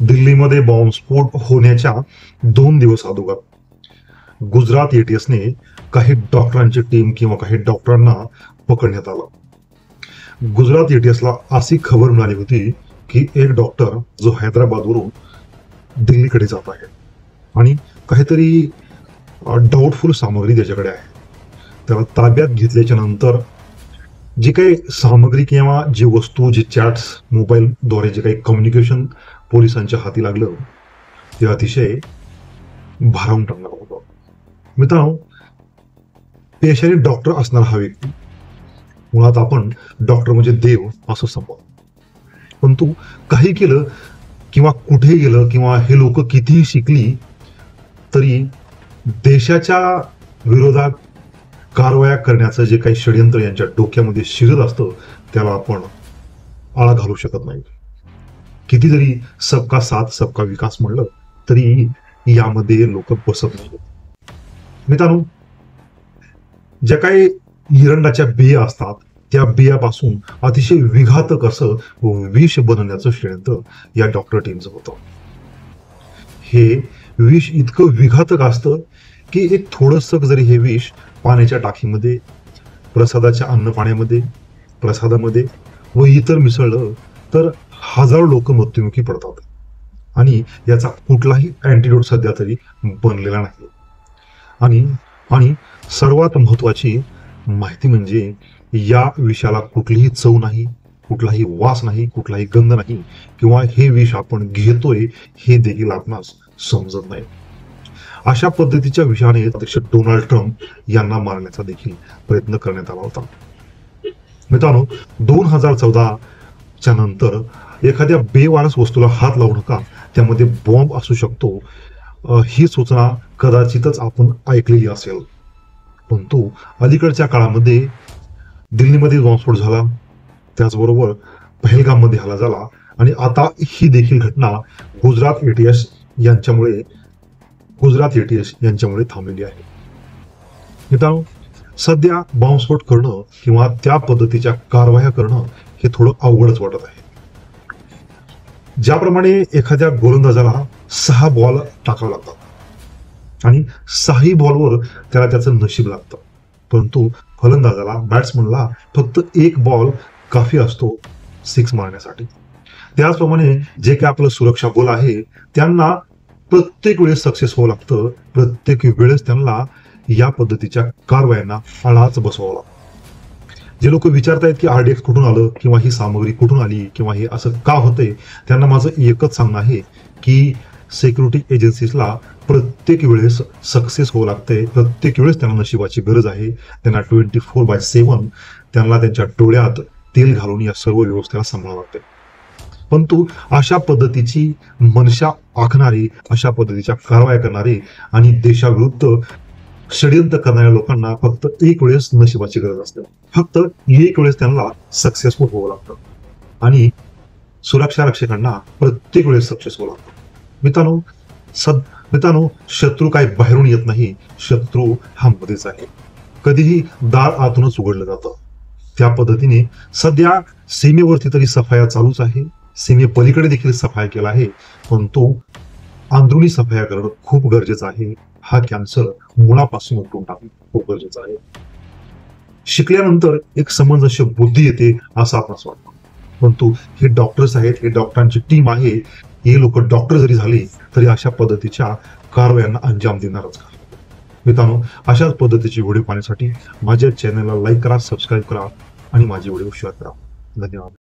दिल्लीमध्ये बॉम्बस्फोट होण्याच्या 2 दिवस अगोदर गुजरात एटीएसने काही डॉक्टरांची टीम किंवा काही डॉक्टरांना पकडण्यात आलं. गुजरात एटीएसला अशी खबर मिळाली होती की एक डॉक्टर जो हैदराबादवरून दिल्लीकडे जात आहे आणि काहीतरी डाऊटफुल सामग्री त्याच्याकडे आहे. त्याला ताब्यात घेतल्याच्या नंतर जी काही सामग्री किंवा जी वस्तू, जी चॅट्स, मोबाईलद्वारे जे काही कम्युनिकेशन पोलिसांच्या हाती लागलं ते अतिशय भारावून टाकणार होतं. मित्रांनो, पेशाने डॉक्टर असणारा हा व्यक्ती, मुळात आपण डॉक्टर म्हणजे देव असं समजतो, परंतु काही केलं किंवा कुठे गेलं किंवा हे लोक कितीही शिकली तरी देशाच्या विरोधात कारवाया करण्याचं जे काही षडयंत्र यांच्या डोक्यामध्ये शिरत असतं त्याला आपण आळा घालू शकत नाही. किती जरी सबका साथ सबका विकास म्हणलं तरी यामध्ये लोक बसत नाही. मित्रांनो, ज्या काही एरंडाच्या बिया असतात त्या बियापासून अतिशय विघातक असं विष बनवण्याचं षडयंत्र या डॉक्टर टीमचं होतं. हे विष इतकं विघातक असतं की एक थोडंसं जरी हे विष पाण्याच्या टाकीमध्ये, प्रसादाच्या अन्न पाण्यामध्ये, प्रसादामध्ये व इतर मिसळलं तर हजारो लोक मृत्युमुखी पडतात आणि याचा कुठलाही अँटीडोट सध्या तरी बनलेला नाही. आणि सर्वात महत्वाची माहिती म्हणजे या विषाला कुठलीही चव नाही, कुठलाही वास नाही, कुठलाही गंध नाही किंवा हे विष आपण घेतोय हे देखील आपणास समजत नाही. अशा पद्धतीच्या विषाने अध्यक्ष डोनाल्ड ट्रम्प यांना मारण्याचा देखील प्रयत्न करण्यात आला होता. मित्रांनो, 2014च्या नंतर एखाद्या बेवारस वस्तूला हात लावू नका, त्यामध्ये बॉम्ब असू शकतो, ही सूचना कदाचितच आपण ऐकलेली असेल. परंतु अलीकडच्या काळामध्ये दिल्लीमध्ये बॉम्बस्फोट झाला, त्याचबरोबर पहलगाममध्ये हल्ला झाला आणि आता ही देखील घटना गुजरात एटीएस यांच्यामुळे थांबलेली आहे. मित्रांनो, सध्या बॉम्बस्फोट करणं किंवा त्या पद्धतीच्या कारवाया करणं हे थोडं अवघडच वाटत आहे. ज्याप्रमाणे एखाद्या गोलंदाजाला 6 बॉल टाकावे लागतात आणि 6ही बॉलवर त्याला त्याचं नशीब लागतं, परंतु फलंदाजाला, बॅट्समनला फक्त 1 बॉल काफी असतो 6 मारण्यासाठी. त्याचप्रमाणे जे काही आपलं सुरक्षा बल आहे त्यांना प्रत्येक वेळेस सक्सेस व्हावं लागतं, प्रत्येक वेळेस त्यांना या पद्धतीच्या कारवायांना आळाच बसवावं लागतं. जे लोक विचारतायत की RDX कुठून आलं किंवा ही सामग्री कुठून आली किंवा हे असं का होतंय, त्यांना माझं एकच सांगणं आहे की सिक्युरिटी एजन्सीजला प्रत्येक वेळेस सक्सेस व्हावं लागतंय, प्रत्येक वेळेस त्यांना नशिबाची गरज आहे. त्यांना 24/7 त्यांना त्यांच्या डोळ्यात तेल घालून या सर्व व्यवस्थेला सांभाळावं लागतंय. परंतु अशा पद्धतीची मनशा आखणारी, अशा पद्धतीच्या कारवाया करणारे आणि देशाविरुद्ध षडयंत्र करणाऱ्या लोकांना फक्त एक वेळेस नशिबाची गरज असते, फक्त एक वेळेस त्यांना सक्सेसफुल व्हावं लागतं आणि सुरक्षा रक्षकांना प्रत्येक वेळेस सक्सेस व्हावं लागतं. मित्रांनो, शत्रू काय बाहेरून येत नाही, शत्रू हा मध्येच आहे. कधीही दार आतूनच उघडलं जातं. त्या पद्धतीने सध्या सीमेवरती तरी सफाया चालूच आहे, सीमे पलीकडे देखील सफाया केला आहे, परंतु अंदरुनी सफाया करणं खूप गरजेचं आहे. हा कॅन्सर मुळापासून उठून टाकणं खूप गरजेचं आहे. शिकल्यानंतर एक समंजस्य बुद्धी येते असं आपणास वाटतं, परंतु हे डॉक्टर्स आहेत, हे डॉक्टरांची टीम आहे, हे लोक डॉक्टर जरी झाले तरी अशा पद्धतीच्या कारवायांना अंजाम देणारच का. मित्रांनो, अशाच पद्धतीचे व्हिडिओ पाहण्यासाठी माझ्या चॅनलला लाईक करा, सबस्क्राईब करा आणि माझे व्हिडिओ शेअर करा. धन्यवाद.